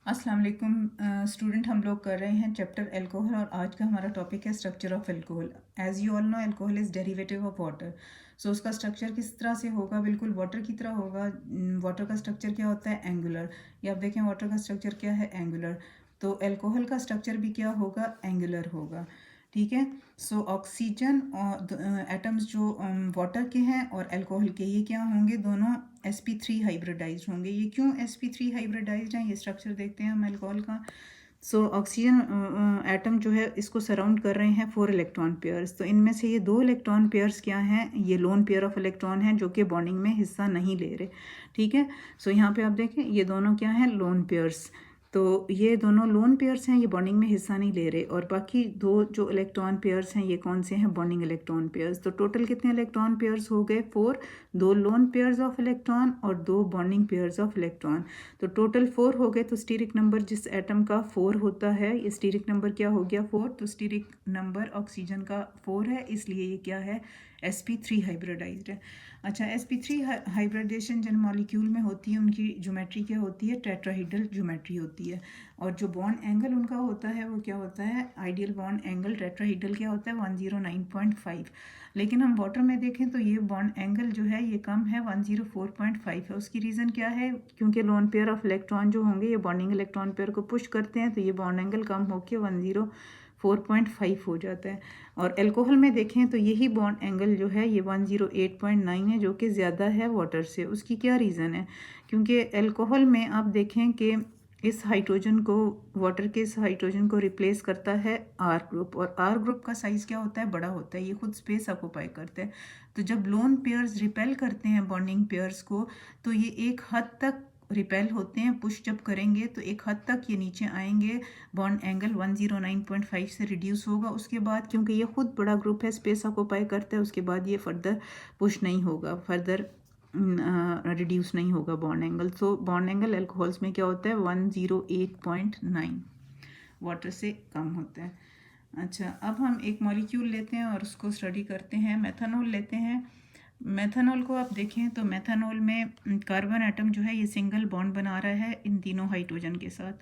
अस्सलाम वालेकुम स्टूडेंट, हम लोग कर रहे हैं चैप्टर अल्कोहल और आज का हमारा टॉपिक है structure of alcohol. As you all know alcohol is derivative of water. So उसका स्ट्रक्चर किस तरह से होगा? बिल्कुल वाटर की तरह होगा। वाटर का स्ट्रक्चर क्या होता है? एंगुलर। या आप देखें वाटर का स्ट्रक्चर क्या है? एंगुलर। तो अल्कोहल का स्ट्रक्चर भी क्या होगा? एंगुलर होगा। ठीक है। सो ऑक्सीजन और एटम्स जो वाटर के हैं और अल्कोहल के, ये क्या होंगे? दोनों sp3 हाइब्रिडाइज्ड होंगे। ये क्यों sp3 हाइब्रिडाइज्ड हैं? ये स्ट्रक्चर देखते हैं हम अल्कोहल का। सो ऑक्सीजन एटम जो है इसको सराउंड कर रहे हैं 4 इलेक्ट्रॉन पेयर्स। तो इनमें से ये 2 इलेक्ट्रॉन पेयर्स क्या हैं? ये लोन पेयर ऑफ इलेक्ट्रॉन हैं जो कि बॉन्डिंग में हिस्सा नहीं ले रहे। ठीक है। सो यहाँ पे आप देखें ये दोनों क्या हैं? Lone pairs. तो ये दोनों लोन पेयर्स हैं, ये बॉन्डिंग में हिस्सा नहीं ले रहे। और बाकी 2 जो इलेक्ट्रॉन पेयर्स हैं ये कौन से हैं? Bonding electron pairs. तो टोटल कितने इलेक्ट्रॉन पेयर्स हो गए? 4। 2 लोन पेयर्स ऑफ इलेक्ट्रॉन और 2 बॉन्डिंग पेयर्स ऑफ इलेक्ट्रॉन। तो टोटल 4 हो गए। तो स्टीरिक नंबर जिस एटम का 4 होता है, ये स्टीरिक नंबर क्या हो गया? 4। तो स्टीरिक नंबर ऑक्सीजन का 4 है, इसलिए ये क्या है? sp3 हाइब्रिडाइज्ड है। अच्छा, sp3 हाइब्रिडाइजेशन जिन मॉलिक्यूल में होती है उनकी ज्योमेट्री क्या होती है? टेट्राहीड्रल ज्योमेट्री होती है। और जो बॉन्ड एंगल उनका होता है वो क्या होता है? आइडियल बॉन्ड एंगल टेट्राहीड्रल क्या होता है? 109.5। लेकिन हम वाटर में देखें तो ये बॉन्ड एंगल जो है ये कम है, 104.5 है। उसकी रीज़न क्या है? क्योंकि लोन पेयर ऑफ इलेक्ट्रॉन जो होंगे ये बॉन्डिंग इलेक्ट्रॉन पेयर को पुश करते हैं, तो ये बॉन्ड एंगल कम होकर 104.5 हो जाता है। और अल्कोहल में देखें तो यही बॉन्ड एंगल जो है ये 108.9 है, जो कि ज़्यादा है वाटर से। उसकी क्या रीज़न है? क्योंकि अल्कोहल में आप देखें कि इस हाइड्रोजन को, वाटर के इस हाइड्रोजन को रिप्लेस करता है आर ग्रुप। और आर ग्रुप का साइज़ क्या होता है? बड़ा होता है। ये खुद स्पेस ऑक्यूपाई करते हैं। तो जब लोन पेयर्स रिपेल करते हैं बॉन्डिंग पेयर्स को, तो ये एक हद तक रिपेल होते हैं। पुश जब करेंगे तो एक हद तक ये नीचे आएंगे, बॉन्ड एंगल 109.5 से रिड्यूस होगा। उसके बाद क्योंकि ये खुद बड़ा ग्रुप है, स्पेस ऑक्यूपाई करता है, उसके बाद ये फर्दर पुश नहीं होगा, फर्दर रिड्यूस नहीं होगा bond angle. So bond angle alcohols में क्या होता है? 108.9, वाटर से कम होता है। अच्छा, अब हम एक मॉलिक्यूल लेते हैं और उसको स्टडी करते हैं। मेथनॉल लेते हैं। मेथनॉल को आप देखें तो मेथनॉल में कार्बन एटम जो है ये सिंगल बॉन्ड बना रहा है इन तीनों हाइड्रोजन के साथ,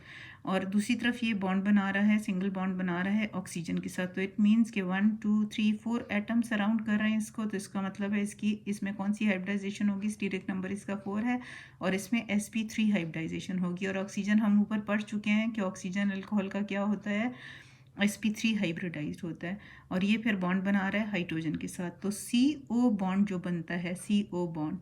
और दूसरी तरफ ये बॉन्ड बना रहा है, सिंगल बॉन्ड बना रहा है ऑक्सीजन के साथ। तो इट मीन्स कि 1 2 3 4 एटम सराउंड कर रहे हैं इसको। तो इसका मतलब है इसमें कौन सी हाइब्रिडाइजेशन होगी? स्टीरिक नंबर इसका 4 है और इसमें sp3 हाइब्रिडाइजेशन होगी। और ऑक्सीजन हम ऊपर पढ़ चुके हैं कि ऑक्सीजन अल्कोहल का क्या होता है? sp3 हाइब्रिडाइज्ड होता है। और ये फिर बॉन्ड बना रहा है हाइड्रोजन के साथ। तो CO बॉन्ड जो बनता है, CO बॉन्ड,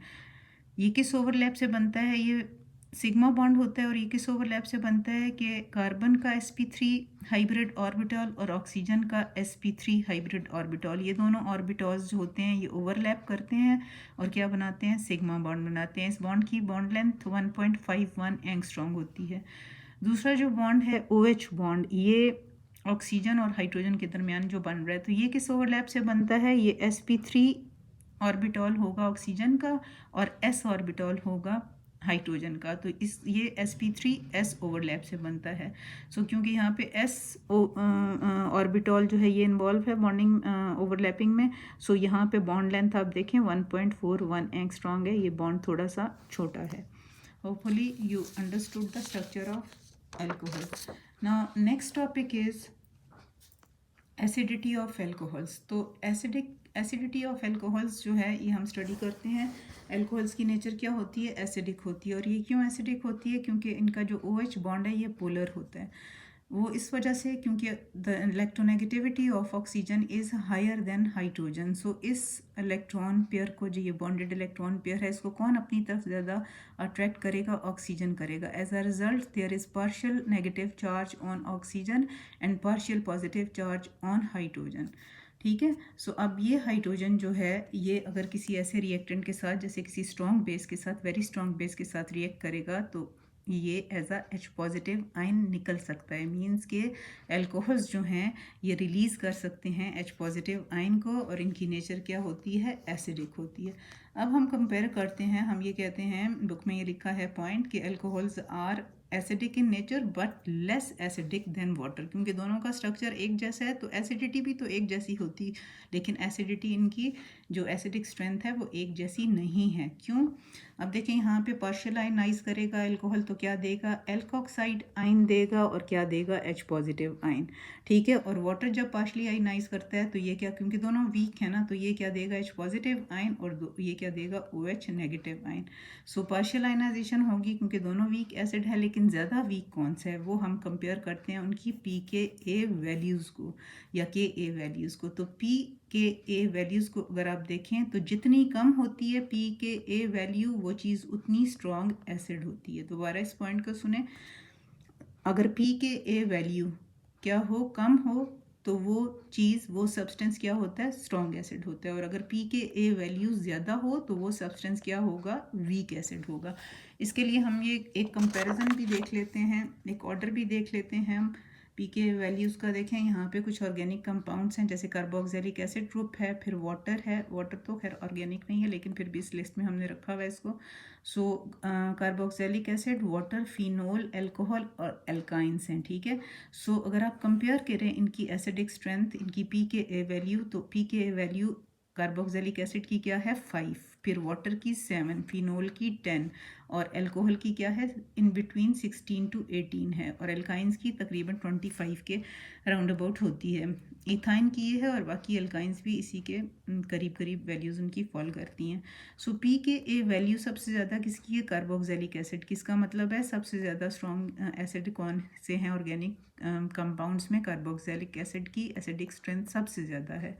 ये किस ओवरलैप से बनता है? ये सिग्मा बॉन्ड होता है। और ये किस ओवरलैप से बनता है? कि कार्बन का sp3 हाइब्रिड ऑर्बिटल और ऑक्सीजन का sp3 हाइब्रिड ऑर्बिटल, ये दोनों ऑर्बिटल्स जो होते हैं ये ओवरलैप करते हैं और क्या बनाते हैं? सिग्मा बॉन्ड बनाते हैं। इस बॉन्ड की बॉन्ड लेंथ 1.51 एंगस्ट्रॉन्ग होती है। दूसरा जो बॉन्ड है OH बॉन्ड, ये ऑक्सीजन और हाइड्रोजन के दरमियान जो बन रहा है, तो ये किस ओवरलैप से बनता है? ये sp3 ऑर्बिटल होगा ऑक्सीजन का और s ऑर्बिटल होगा हाइड्रोजन का। तो इस ये sp3s ओवरलैप से बनता है। सो क्योंकि यहाँ पे s ऑर्बिटल जो है ये इन्वॉल्व है बॉन्डिंग ओवरलैपिंग में, सो यहाँ पे बॉन्ड लेंथ आप देखें 1.41 एंगस्ट्रॉन्ग है। ये बॉन्ड थोड़ा सा छोटा है। Hopefully you understood the structure of alcohol. Now next topic is acidity of alcohols. तो एसिडिटी ऑफ एल्कोहल्स जो है ये हम स्टडी करते हैं। एल्कोहल्स की नेचर क्या होती है? एसिडिक होती है। और ये क्यों एसिडिक होती है? क्योंकि इनका जो OH बॉन्ड है ये पोलर होता है। वो इस वजह से क्योंकि the electronegativity of oxygen is higher than hydrogen. So इस इलेक्ट्रॉन पेयर को, जो ये बॉन्डेड इलेक्ट्रॉन पेयर है, इसको कौन अपनी तरफ ज़्यादा अट्रैक्ट करेगा? ऑक्सीजन करेगा। As a result there is partial negative charge on oxygen and partial positive charge on hydrogen. ठीक है। सो अब ये हाइड्रोजन जो है ये अगर किसी ऐसे रिएक्टेंट के साथ, जैसे किसी स्ट्रॉन्ग बेस के साथ, वेरी स्ट्रॉन्ग बेस के साथ रिएक्ट करेगा, तो ये as a H positive ion निकल सकता है। मीन्स के एल्कोहल्स जो हैं ये रिलीज़ कर सकते हैं H पॉजिटिव आयन को, और इनकी नेचर क्या होती है? एसिडिक होती है। अब हम कंपेयर करते हैं। हम ये कहते हैं, बुक में ये लिखा है पॉइंट, कि alcohols are acidic in nature but less acidic than water, क्योंकि दोनों का स्ट्रक्चर एक जैसा है तो एसिडिटी भी तो एक जैसी होती, लेकिन एसिडिटी इनकी जो एसिडिक स्ट्रेंथ है वो एक जैसी नहीं है। क्यों? अब देखें यहाँ पे पार्शियल आयनाइज करेगा एल्कोहल तो क्या देगा, एल्कोक्साइड आयन देगा और क्या देगा, एच पॉजिटिव आयन। ठीक है, और वाटर जब पार्शियली आयनाइज करता है तो ये क्या, क्योंकि दोनों वीक है ना, तो ये क्या देगा, एच पॉजिटिव आयन, और ये क्या देगा, O H negative ion. So partial ionization होगी क्योंकि दोनों वीक एसिड है, लेकिन ज़्यादा वीक कौन सा है वो हम कंपेयर करते हैं उनकी पी के ए वैल्यूज़ को या के ए वैल्यूज़ को। तो पी के ए वैल्यूज़ को अगर आप देखें तो जितनी कम होती है पी के ए वैल्यू वो चीज़ उतनी स्ट्रॉन्ग एसिड होती है। दोबारा इस पॉइंट को सुने, अगर पी के ए वैल्यू क्या हो, कम हो, तो वो चीज़ वो सब्सटेंस क्या होता है, स्ट्रॉन्ग एसिड होता है, और अगर पी के ए वैल्यू ज़्यादा हो तो वो सब्सटेंस क्या होगा, वीक एसिड होगा। इसके लिए हम ये एक कंपैरिजन भी देख लेते हैं, एक ऑर्डर भी देख लेते हैं हम पी के वैल्यूज़ का। देखें यहाँ पे कुछ ऑर्गेनिक कंपाउंड्स हैं, जैसे कार्बोक्सिलिक एसिड ग्रुप है, फिर वाटर है, वाटर तो खैर ऑर्गेनिक नहीं है लेकिन फिर भी इस लिस्ट में हमने रखा हुआ है इसको। So carboxylic acid, water, phenol, alcohol और एल्काइंस हैं। ठीक है, सो अगर आप कंपेयर करें इनकी एसिडिक स्ट्रेंथ, इनकी पी के ए वैल्यू, तो पी के ए वैल्यू कार्बोक्सिलिक एसिड की क्या है, 5, फिर वाटर की 7, फिनोल की 10 और अल्कोहल की क्या है, इन बिटवीन 16 to 18 है, और एल्काइंस की तकरीबन 25 के राउंड अबाउट होती है। इथाइन की ये है और बाकी एल्काइंस भी इसी के करीब करीब वैल्यूज़ उनकी फॉल करती हैं। सो पी के ए वैल्यू सबसे ज़्यादा किसकी है, कार्बोक्सिलिक एसिड। किसका मतलब है सबसे ज़्यादा स्ट्रॉन्ग एसिड कौन से हैं ऑर्गेनिक कंपाउंड्स में, कार्बोक्सिलिक एसिड की एसिडिक स्ट्रेंथ सबसे ज़्यादा है।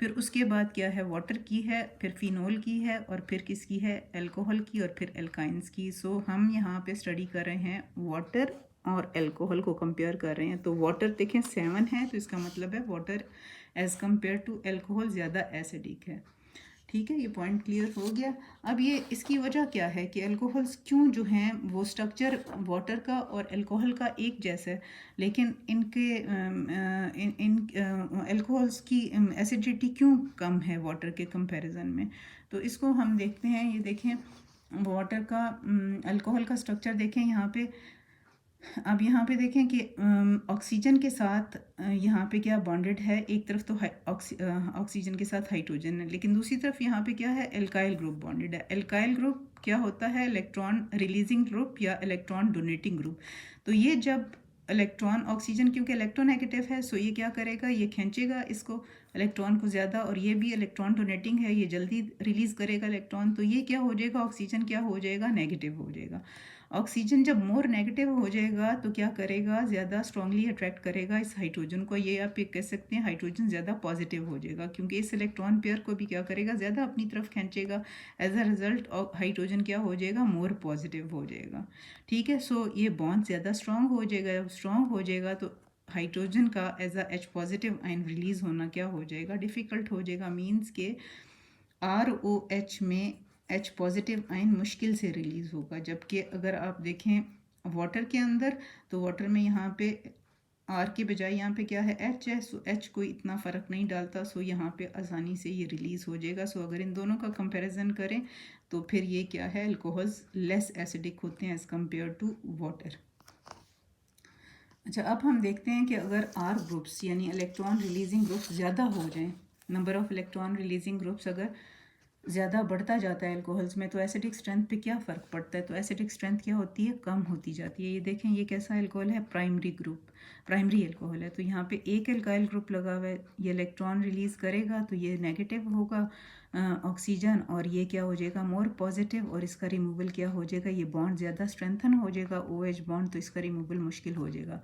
फिर उसके बाद क्या है, वाटर की है, फिर फिनोल की है, और फिर किसकी है, अल्कोहल की, और फिर एल्काइंस की। सो हम यहाँ पे स्टडी कर रहे हैं वाटर और अल्कोहल को कंपेयर कर रहे हैं। तो वाटर देखें 7 है, तो इसका मतलब है water as compare to alcohol ज़्यादा एसिडिक है। ठीक है, ये पॉइंट क्लियर हो गया। अब ये इसकी वजह क्या है कि अल्कोहल्स क्यों जो हैं वो स्ट्रक्चर वाटर का और अल्कोहल का एक जैसा है, लेकिन इनके इन अल्कोहल्स की एसिडिटी क्यों कम है वाटर के कंपैरिजन में। तो इसको हम देखते हैं, ये देखें वाटर का अल्कोहल का स्ट्रक्चर देखें यहाँ पे। अब यहाँ पे देखें कि ऑक्सीजन के साथ यहाँ पे क्या बॉन्डेड है, एक तरफ तो ऑक्सीजन के साथ हाइड्रोजन है, लेकिन दूसरी तरफ यहाँ पे क्या है, एल्काइल ग्रुप बॉन्डेड है। एल्काइल ग्रुप क्या होता है, इलेक्ट्रॉन रिलीजिंग ग्रुप या इलेक्ट्रॉन डोनेटिंग ग्रुप। तो ये जब इलेक्ट्रॉन, ऑक्सीजन क्योंकि इलेक्ट्रोनेगेटिव है, सो ये क्या करेगा, ये खींचेगा इसको इलेक्ट्रॉन को ज़्यादा, और ये भी इलेक्ट्रॉन डोनेटिंग है, ये जल्दी रिलीज़ करेगा इलेक्ट्रॉन। तो ये क्या हो जाएगा, ऑक्सीजन क्या हो जाएगा, नेगेटिव हो जाएगा। ऑक्सीजन जब मोर नेगेटिव हो जाएगा तो क्या करेगा, ज़्यादा स्ट्रांगली अट्रैक्ट करेगा इस हाइड्रोजन को। ये आप कह सकते हैं हाइड्रोजन ज़्यादा पॉजिटिव हो जाएगा, क्योंकि इस इलेक्ट्रॉन पेयर को भी क्या करेगा, ज़्यादा अपनी तरफ खींचेगा। एज अ रिजल्ट हाइड्रोजन क्या हो जाएगा, मोर पॉजिटिव हो जाएगा। ठीक है, सो ये बॉन्ड ज़्यादा स्ट्रॉन्ग हो जाएगा। जब स्ट्रॉन्ग हो जाएगा तो हाइड्रोजन का as a H positive ion release होना क्या हो जाएगा, डिफ़िकल्ट हो जाएगा। मीन्स के ROH में H पॉजिटिव आयन मुश्किल से रिलीज़ होगा। जबकि अगर आप देखें वाटर के अंदर, तो वाटर में यहाँ पे R के बजाय यहाँ पे क्या है, H है। सो H कोई इतना फ़र्क नहीं डालता, सो यहाँ पे आसानी से ये रिलीज़ हो जाएगा। सो अगर इन दोनों का कंपैरिजन करें तो फिर ये क्या है, अल्कोहल्स लेस एसिडिक होते हैं एज़ कम्पेयर टू वाटर। अच्छा, अब हम देखते हैं कि अगर R ग्रुप्स यानी इलेक्ट्रॉन रिलीजिंग ग्रुप्स ज़्यादा हो जाएं, number of electron releasing groups अगर ज़्यादा बढ़ता जाता है अल्कोहल्स में, तो एसिडिक स्ट्रेंथ पे क्या फ़र्क पड़ता है, तो एसिडिक स्ट्रेंथ क्या होती है, कम होती जाती है। ये देखें ये कैसा अल्कोहल है, प्राइमरी ग्रुप, प्राइमरी अल्कोहल है। तो यहाँ पे एक एल्काइल ग्रुप लगा हुआ है, ये इलेक्ट्रॉन रिलीज़ करेगा तो ये नेगेटिव होगा ऑक्सीजन, और ये क्या हो जाएगा, मोर पॉजिटिव, और इसका रिमूवल क्या हो जाएगा, ये बॉन्ड ज़्यादा स्ट्रेंथन हो जाएगा, OH बॉन्ड, तो इसका रिमूवल मुश्किल हो जाएगा।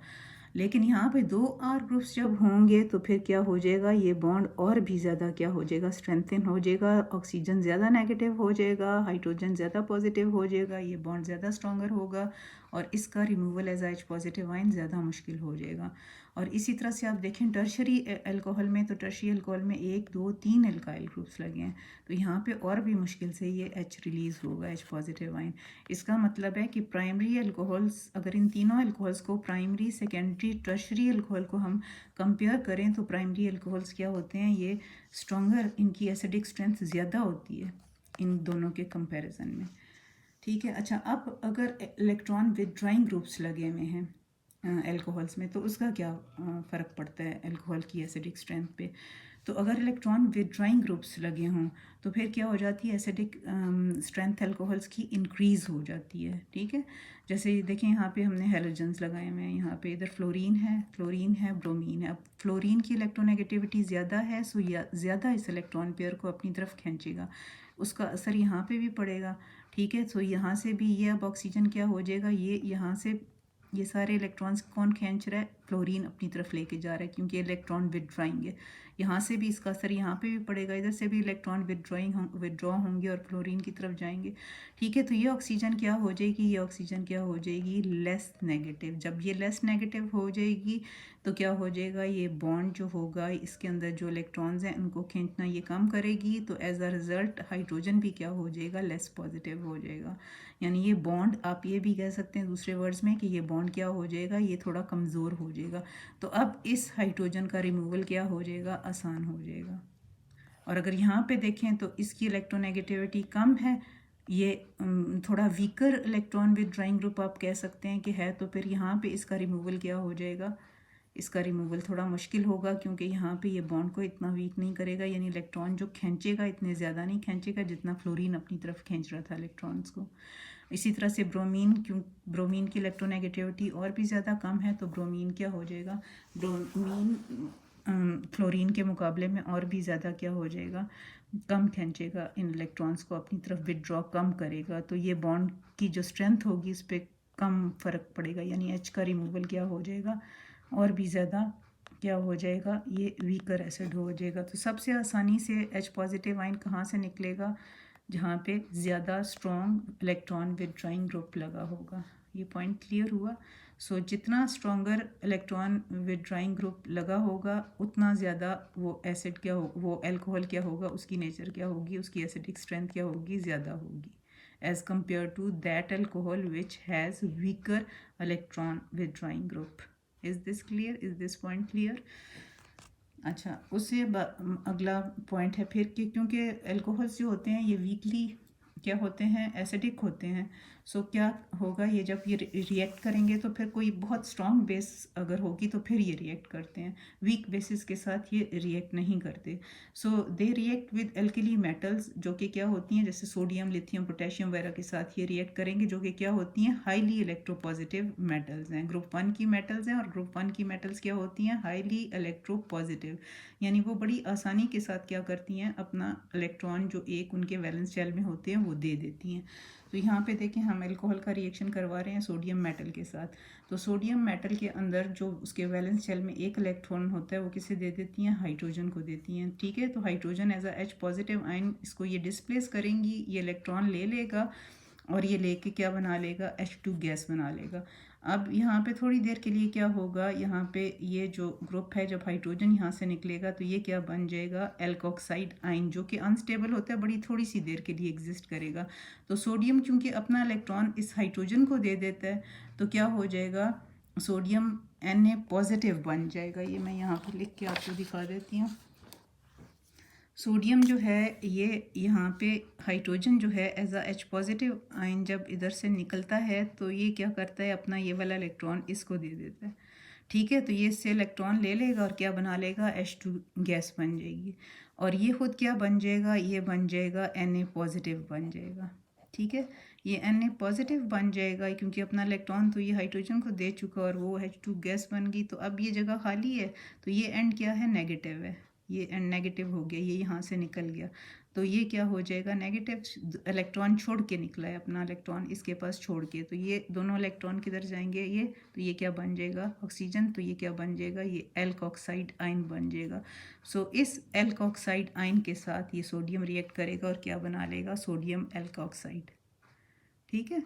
लेकिन यहाँ पे 2 R ग्रुप्स जब होंगे तो फिर क्या हो जाएगा, ये बॉन्ड और भी ज़्यादा क्या हो जाएगा, स्ट्रेंथन हो जाएगा। ऑक्सीजन ज़्यादा नेगेटिव हो जाएगा, हाइड्रोजन ज़्यादा पॉजिटिव हो जाएगा, ये बॉन्ड ज़्यादा स्ट्रॉन्गर होगा, और इसका removal as H positive ion ज़्यादा मुश्किल हो जाएगा। और इसी तरह से आप देखें टर्शरी अल्कोहल में, तो टर्शरी अल्कोहल में 1, 2, 3 एल्काइल ग्रुप्स लगे हैं, तो यहाँ पे और भी मुश्किल से ये H रिलीज़ होगा, H पॉजिटिव आयन। इसका मतलब है कि प्राइमरी अल्कोहल्स, अगर इन तीनों अल्कोहल्स को प्राइमरी, सेकेंडरी, टर्शरी अल्कोहल को हम कंपेयर करें, तो प्राइमरी अल्कोहल्स क्या होते हैं, ये स्ट्रॉन्गर, इनकी एसिडिक स्ट्रेंथ ज़्यादा होती है इन दोनों के कंपैरिजन में। ठीक है। अच्छा, अब अगर इलेक्ट्रॉन विदड्रॉइंग ग्रुप्स लगे हुए हैं एल्कोहल्स में, तो उसका क्या फ़र्क पड़ता है एल्कोहल की एसिडिक स्ट्रेंथ पे। तो अगर इलेक्ट्रॉन विदड्रॉइंग ग्रुप्स लगे हों तो फिर क्या हो जाती है, एसिडिक स्ट्रेंथ अल्कोहल्स की इंक्रीज़ हो जाती है। ठीक है, जैसे देखें यहाँ पे हमने हैलोजेंस लगाए हुए हैं, यहाँ पे इधर फ्लोरीन है, ब्रोमीन है। अब फ्लोरीन की इलेक्ट्रोनेगेटिविटी ज़्यादा है, सो ज़्यादा इस इलेक्ट्रॉन पेयर को अपनी तरफ खींचेगा, उसका असर यहाँ पे भी पड़ेगा। ठीक है, सो यहाँ से भी ये अब ऑक्सीजन क्या हो जाएगा, ये यहाँ से ये सारे इलेक्ट्रॉन्स कौन खींच रहा है, फ्लोरीन अपनी तरफ लेके जा रहा है, क्योंकि इलेक्ट्रॉन विदड्रॉइंग है। यहाँ से भी इसका असर यहाँ पे भी पड़ेगा, इधर से भी इलेक्ट्रॉन विदड्रॉ होंगे और फ्लोरीन की तरफ जाएंगे। ठीक है, तो ये ऑक्सीजन क्या हो जाएगी, ये ऑक्सीजन क्या हो जाएगी, लेस नेगेटिव। जब ये लेस नेगेटिव हो जाएगी तो क्या हो जाएगा, ये बॉन्ड जो होगा इसके अंदर जो इलेक्ट्रॉन्स हैं उनको खींचना ये कम करेगी, तो एज अ रिज़ल्ट हाइड्रोजन भी क्या हो जाएगा, लेस पॉजिटिव हो जाएगा। यानी ये बॉन्ड, आप ये भी कह सकते हैं दूसरे वर्ड्स में कि ये बॉन्ड क्या हो जाएगा, ये थोड़ा कमज़ोर हो जाएगा। तो अब इस हाइड्रोजन का रिमूवल क्या हो जाएगा, आसान हो जाएगा। और अगर यहाँ पे देखें तो इसकी इलेक्ट्रोनेगेटिविटी कम है, ये थोड़ा वीकर इलेक्ट्रॉन विदड्रॉइंग ग्रुप आप कह सकते हैं कि है, तो फिर यहाँ पे इसका रिमूवल क्या हो जाएगा, इसका रिमूवल थोड़ा मुश्किल होगा, क्योंकि यहाँ पे ये बॉन्ड को इतना वीक नहीं करेगा, यानी इलेक्ट्रॉन जो खींचेगा इतने ज़्यादा नहीं खींचेगा जितना फ्लोरीन अपनी तरफ खींच रहा था इलेक्ट्रॉन्स को। इसी तरह से ब्रोमीन की इलेक्ट्रोनेगेटिविटी और भी ज़्यादा कम है, तो ब्रोमीन क्या हो जाएगा, ब्रोमीन फ्लोरीन के मुकाबले में और भी ज़्यादा क्या हो जाएगा, कम खींचेगा इन इलेक्ट्रॉन्स को अपनी तरफ, विदड्रॉ कम करेगा। तो ये बॉन्ड की जो स्ट्रेंथ होगी इस पर कम फ़र्क पड़ेगा, यानी एच का रिमूवल क्या हो जाएगा, और भी ज़्यादा क्या हो जाएगा, ये वीकर एसिड हो जाएगा। तो सबसे आसानी से एच पॉजिटिव आयन कहाँ से निकलेगा, जहाँ पे ज़्यादा स्ट्रॉन्ग इलेक्ट्रॉन विदड्रॉइंग ग्रुप लगा होगा। ये पॉइंट क्लियर हुआ। सो जितना स्ट्रॉन्गर इलेक्ट्रॉन विदड्रॉइंग ग्रुप लगा होगा उतना ज़्यादा वो एसिड क्या हो, वो एल्कोहल क्या होगा, उसकी नेचर क्या होगी, उसकी एसिडिक स्ट्रेंथ क्या होगी, ज़्यादा होगी as compare to that alcohol which has weaker electron withdrawing group. Is this clear, is this point clear. अच्छा, उससे अगला पॉइंट है फिर कि क्योंकि अल्कोहल्स जो होते हैं ये वीकली क्या होते हैं, एसिडिक होते हैं। सो क्या होगा, ये जब ये रिएक्ट करेंगे तो फिर कोई बहुत स्ट्रॉन्ग बेस अगर होगी तो फिर ये रिएक्ट करते हैं, वीक बेसिस के साथ ये रिएक्ट नहीं करते। So they react with alkali metals, जो कि क्या होती हैं, जैसे सोडियम, लिथियम, पोटेशियम वगैरह के साथ ये रिएक्ट करेंगे, जो कि क्या होती हैं, हाईली इलेक्ट्रोपॉजिटिव मेटल्स हैं। ग्रुप 1 की मेटल्स हैं, और ग्रुप 1 की मेटल्स क्या होती हैं, हाईली इलेक्ट्रोपॉजिटिव, यानी वो बड़ी आसानी के साथ क्या करती हैं, अपना इलेक्ट्रॉन जो एक उनके वैलेंस शेल में होते हैं वो दे देती हैं। तो यहाँ पे देखें हम अल्कोहल का रिएक्शन करवा रहे हैं सोडियम मेटल के साथ, तो सोडियम मेटल के अंदर जो उसके वैलेंस शेल में एक इलेक्ट्रॉन होता है वो किसे दे देती हैं, हाइड्रोजन को देती हैं। ठीक है, तो hydrogen as a H positive ion इसको ये डिस्प्लेस करेंगी, ये इलेक्ट्रॉन ले लेगा और ये लेके क्या बना लेगा, H2 गैस बना लेगा। अब यहाँ पे थोड़ी देर के लिए क्या होगा, यहाँ पे ये जो ग्रुप है, जब हाइड्रोजन यहाँ से निकलेगा तो ये क्या बन जाएगा, एल्कोक्साइड आयन, जो कि अनस्टेबल होता है, बड़ी थोड़ी सी देर के लिए एग्जिस्ट करेगा। तो सोडियम चूँकि अपना इलेक्ट्रॉन इस हाइड्रोजन को दे देता है तो क्या हो जाएगा, सोडियम Na पॉजिटिव बन जाएगा। ये मैं यहाँ पर लिख के आपको दिखा देती हूँ। सोडियम जो है ये यहाँ पे हाइड्रोजन जो है as a H positive ion जब इधर से निकलता है तो ये क्या करता है, अपना ये वाला इलेक्ट्रॉन इसको दे देता है। ठीक है, तो ये इससे इलेक्ट्रॉन ले लेगा और क्या बना लेगा, H2 गैस बन जाएगी, और ये खुद क्या बन जाएगा, ये बन जाएगा Na पॉजिटिव बन जाएगा। ठीक है, ये Na पॉजिटिव बन जाएगा क्योंकि अपना इलेक्ट्रॉन तो ये हाइड्रोजन को दे चुका और वो H2 गैस बन गई। तो अब ये जगह खाली है, तो ये एंड क्या है, नेगेटिव है, ये एंड नेगेटिव हो गया, ये यहाँ से निकल गया, तो ये क्या हो जाएगा, नेगेटिव इलेक्ट्रॉन छोड़ के निकला है, अपना इलेक्ट्रॉन इसके पास छोड़ के, तो ये दोनों इलेक्ट्रॉन किधर जाएंगे, ये, तो ये क्या बन जाएगा, ऑक्सीजन, तो ये क्या बन जाएगा, ये एल्कोक्साइड आयन बन जाएगा। सो इस एल्कोक्साइड आयन के साथ ये सोडियम रिएक्ट करेगा और क्या बना लेगा, सोडियम एल्कोक्साइड। ठीक है,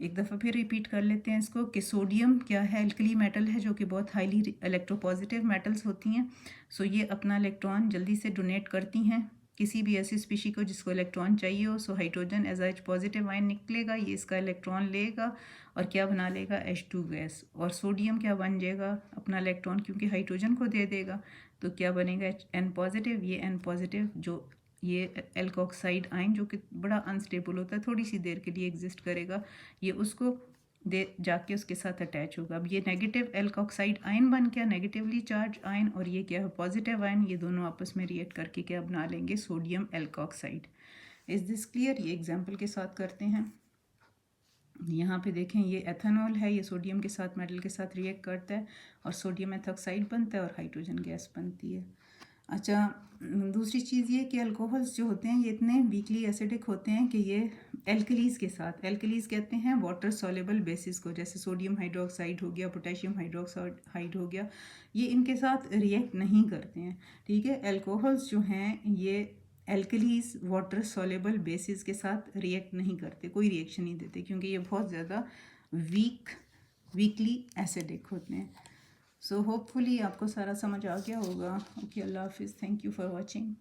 एक दफ़ा फिर रिपीट कर लेते हैं इसको कि सोडियम क्या है, एल्कली मेटल है, जो कि बहुत हाईली इलेक्ट्रोपॉजिटिव मेटल्स होती हैं। सो ये अपना इलेक्ट्रॉन जल्दी से डोनेट करती हैं किसी भी ऐसी स्पीशी को जिसको इलेक्ट्रॉन चाहिए हो। So hydrogen as H positive ion निकलेगा, ये इसका इलेक्ट्रॉन लेगा और क्या बना लेगा, H2 गैस, और सोडियम क्या बन जाएगा, अपना इलेक्ट्रॉन क्योंकि हाइड्रोजन को दे देगा तो क्या बनेगा, N पॉजिटिव, ये N पॉजिटिव जो ये एल्कोक्साइड आयन जो कि बड़ा अनस्टेबल होता है, थोड़ी सी देर के लिए एग्जिस्ट करेगा, ये उसको दे जाके उसके साथ अटैच होगा। अब ये नेगेटिव एल्कोक्साइड आयन बन गया, नेगेटिवली चार्ज आयन, और ये क्या है पॉजिटिव आयन, ये दोनों आपस में रिएक्ट करके क्या बना लेंगे sodium alkoxide. Is this clear? ये एग्जाम्पल के साथ करते हैं। यहाँ पे देखें ये एथेनॉल है, ये सोडियम के साथ मेटल के साथ रिएक्ट करता है और सोडियम एथॉक्साइड बनता है और हाइड्रोजन गैस बनती है। अच्छा, दूसरी चीज़ ये कि अल्कोहल्स जो होते हैं ये इतने वीकली एसिडिक होते हैं कि ये एल्कलीज के साथ, एल्कलीज कहते हैं वाटर सॉल्युबल बेसिस को, जैसे सोडियम हाइड्रोक्साइड हो गया, पोटेशियम हाइड्रोक्साइड हो गया, ये इनके साथ रिएक्ट नहीं करते हैं। ठीक है, अल्कोहल्स जो हैं ये एल्कलीज वाटर सॉल्युबल बेसिस के साथ रिएक्ट नहीं करते, कोई रिएक्शन नहीं देते, क्योंकि ये बहुत ज़्यादा वीकली एसिडिक होते हैं। सो होपफुली आपको सारा समझ आ गया होगा। ओके, अल्लाह हाफिज़, थैंक यू फॉर वॉचिंग।